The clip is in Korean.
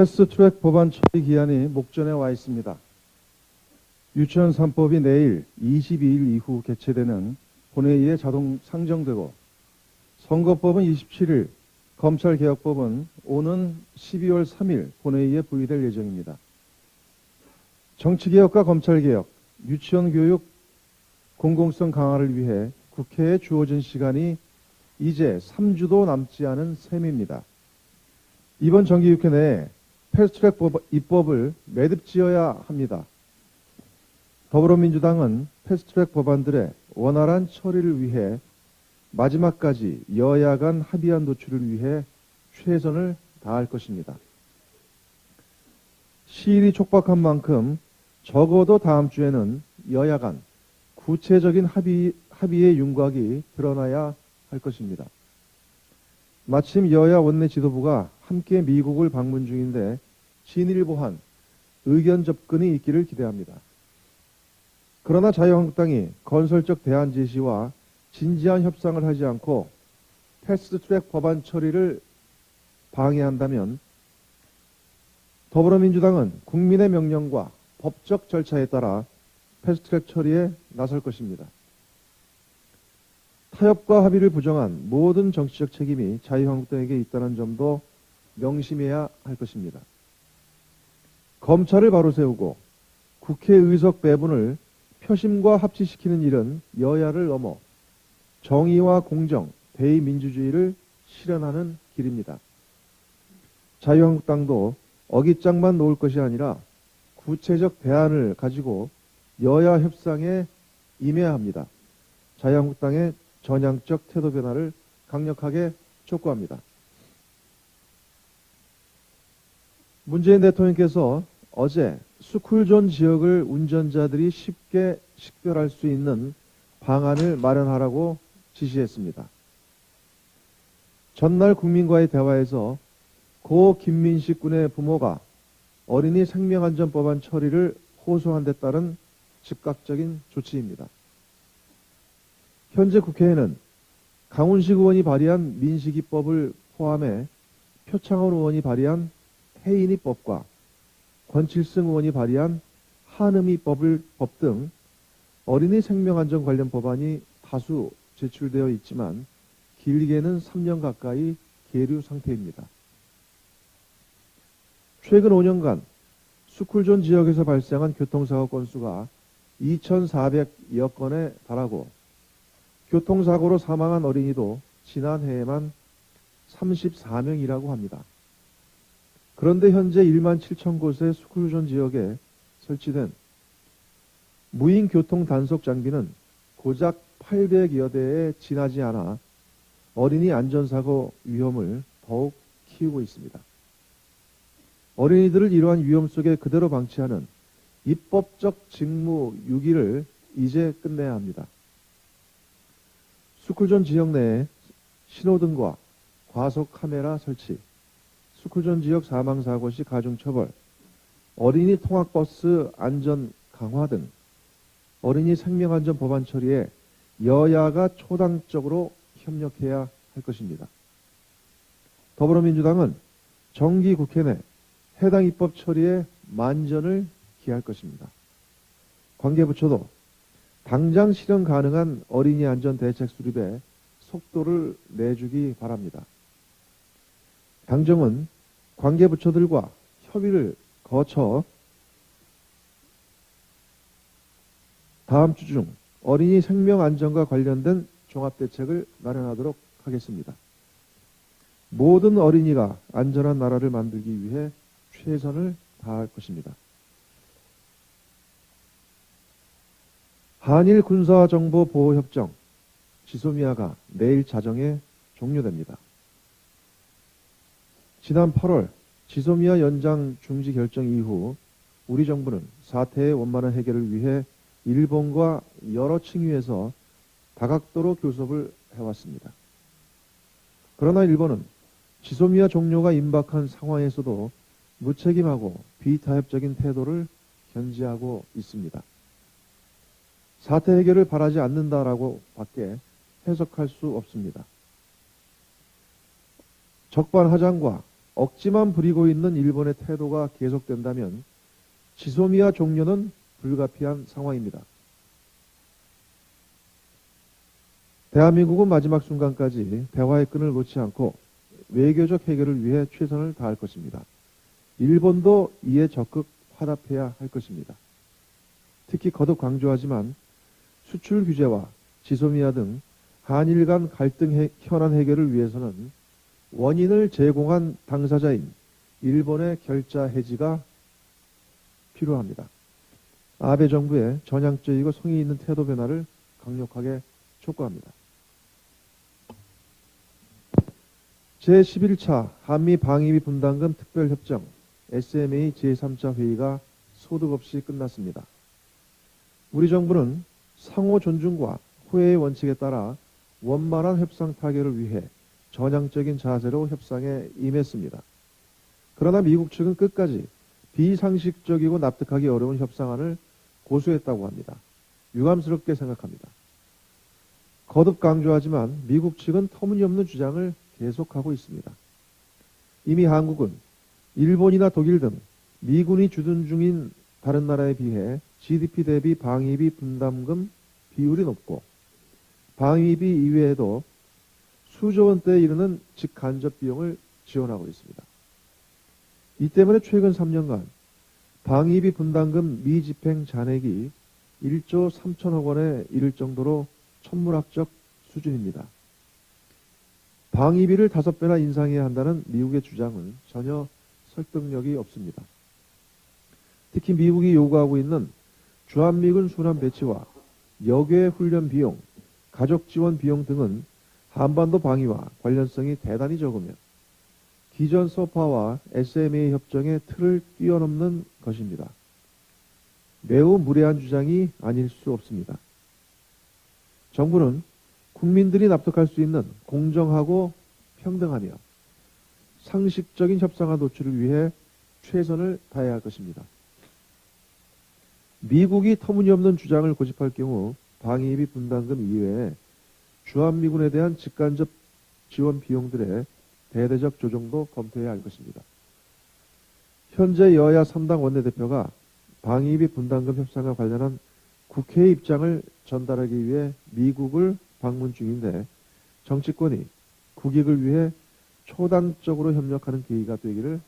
패스트트랙 법안 처리 기한이 목전에 와 있습니다. 유치원 3법이 내일 22일 이후 개최되는 본회의에 자동 상정되고 선거법은 27일, 검찰개혁법은 오는 12월 3일 본회의에 부의될 예정입니다. 정치개혁과 검찰개혁, 유치원 교육 공공성 강화를 위해 국회에 주어진 시간이 이제 3주도 남지 않은 셈입니다. 이번 정기국회 내에 패스트트랙 입법을 매듭지어야 합니다. 더불어민주당은 패스트트랙 법안들의 원활한 처리를 위해 마지막까지 여야 간 합의안 도출을 위해 최선을 다할 것입니다. 시일이 촉박한 만큼 적어도 다음 주에는 여야 간 구체적인 합의의 윤곽이 드러나야 할 것입니다. 마침 여야 원내 지도부가 함께 미국을 방문 중인데 진일보한 의견 접근이 있기를 기대합니다. 그러나 자유한국당이 건설적 대안 제시와 진지한 협상을 하지 않고 패스트트랙 법안 처리를 방해한다면 더불어민주당은 국민의 명령과 법적 절차에 따라 패스트트랙 처리에 나설 것입니다. 타협과 합의를 부정한 모든 정치적 책임이 자유한국당에게 있다는 점도 명심해야 할 것입니다. 검찰을 바로 세우고 국회 의석 배분을 표심과 합치시키는 일은 여야를 넘어 정의와 공정, 대의민주주의를 실현하는 길입니다. 자유한국당도 어깃장만 놓을 것이 아니라 구체적 대안을 가지고 여야 협상에 임해야 합니다. 자유한국당의 전향적 태도 변화를 강력하게 촉구합니다. 문재인 대통령께서 어제 스쿨존 지역을 운전자들이 쉽게 식별할 수 있는 방안을 마련하라고 지시했습니다. 전날 국민과의 대화에서 고 김민식 군의 부모가 어린이 생명안전법안 처리를 호소한 데 따른 즉각적인 조치입니다. 현재 국회에는 강훈식 의원이 발의한 민식이법을 포함해 표창원 의원이 발의한 해인이법과 권칠승 의원이 발의한 한음이법 등 어린이 생명안전 관련 법안이 다수 제출되어 있지만 길게는 3년 가까이 계류 상태입니다. 최근 5년간 스쿨존 지역에서 발생한 교통사고 건수가 2,400여 건에 달하고 교통사고로 사망한 어린이도 지난해에만 34명이라고 합니다. 그런데 현재 1만 7천 곳의 스쿨존 지역에 설치된 무인 교통 단속 장비는 고작 800여 대에 지나지 않아 어린이 안전사고 위험을 더욱 키우고 있습니다. 어린이들을 이러한 위험 속에 그대로 방치하는 입법적 직무 유기를 이제 끝내야 합니다. 스쿨존 지역 내에 신호등과 과속 카메라 설치, 스쿨존 지역 사망사고 시 가중처벌, 어린이 통학버스 안전 강화 등 어린이 생명안전 법안 처리에 여야가 초당적으로 협력해야 할 것입니다. 더불어민주당은 정기 국회 내 해당 입법 처리에 만전을 기할 것입니다. 관계부처도 당장 실현 가능한 어린이 안전 대책 수립에 속도를 내주기 바랍니다. 당정은 관계부처들과 협의를 거쳐 다음 주 중 어린이 생명 안전과 관련된 종합대책을 마련하도록 하겠습니다. 모든 어린이가 안전한 나라를 만들기 위해 최선을 다할 것입니다. 한일 군사정보보호협정 지소미아가 내일 자정에 종료됩니다. 지난 8월 지소미아 연장 중지 결정 이후 우리 정부는 사태의 원만한 해결을 위해 일본과 여러 층위에서 다각도로 교섭을 해왔습니다. 그러나 일본은 지소미아 종료가 임박한 상황에서도 무책임하고 비타협적인 태도를 견지하고 있습니다. 사태 해결을 바라지 않는다라고 밖에 해석할 수 없습니다. 적반하장과 억지만 부리고 있는 일본의 태도가 계속된다면 지소미아 종료는 불가피한 상황입니다. 대한민국은 마지막 순간까지 대화의 끈을 놓지 않고 외교적 해결을 위해 최선을 다할 것입니다. 일본도 이에 적극 화답해야 할 것입니다. 특히 거듭 강조하지만 수출 규제와 지소미아 등 한일 간 갈등 현안 해결을 위해서는 원인을 제공한 당사자인 일본의 결자 해지가 필요합니다. 아베 정부의 전향적이고 성의 있는 태도 변화를 강력하게 촉구합니다. 제11차 한미 방위비 분담금 특별협정 SMA 제3차 회의가 소득 없이 끝났습니다. 우리 정부는 상호 존중과 호혜의 원칙에 따라 원만한 협상 타결을 위해 전향적인 자세로 협상에 임했습니다. 그러나 미국 측은 끝까지 비상식적이고 납득하기 어려운 협상안을 고수했다고 합니다. 유감스럽게 생각합니다. 거듭 강조하지만 미국 측은 터무니없는 주장을 계속하고 있습니다. 이미 한국은 일본이나 독일 등 미군이 주둔 중인 다른 나라에 비해 GDP 대비 방위비 분담금 비율이 높고 방위비 이외에도 수조 원대에 이르는 직간접 비용을 지원하고 있습니다. 이 때문에 최근 3년간 방위비 분담금 미집행 잔액이 1조 3천억 원에 이를 정도로 천문학적 수준입니다. 방위비를 5배나 인상해야 한다는 미국의 주장은 전혀 설득력이 없습니다. 특히 미국이 요구하고 있는 주한미군 순환 배치와 여객 훈련 비용, 가족 지원 비용 등은 한반도 방위와 관련성이 대단히 적으며 기존 소파와 SMA 협정의 틀을 뛰어넘는 것입니다. 매우 무례한 주장이 아닐 수 없습니다. 정부는 국민들이 납득할 수 있는 공정하고 평등하며 상식적인 협상안 도출을 위해 최선을 다해야 할 것입니다. 미국이 터무니없는 주장을 고집할 경우 방위비 분담금 이외에 주한미군에 대한 직간접 지원 비용들의 대대적 조정도 검토해야 할 것입니다. 현재 여야 3당 원내대표가 방위비 분담금 협상과 관련한 국회의 입장을 전달하기 위해 미국을 방문 중인데 정치권이 국익을 위해 초당적으로 협력하는 계기가 되기를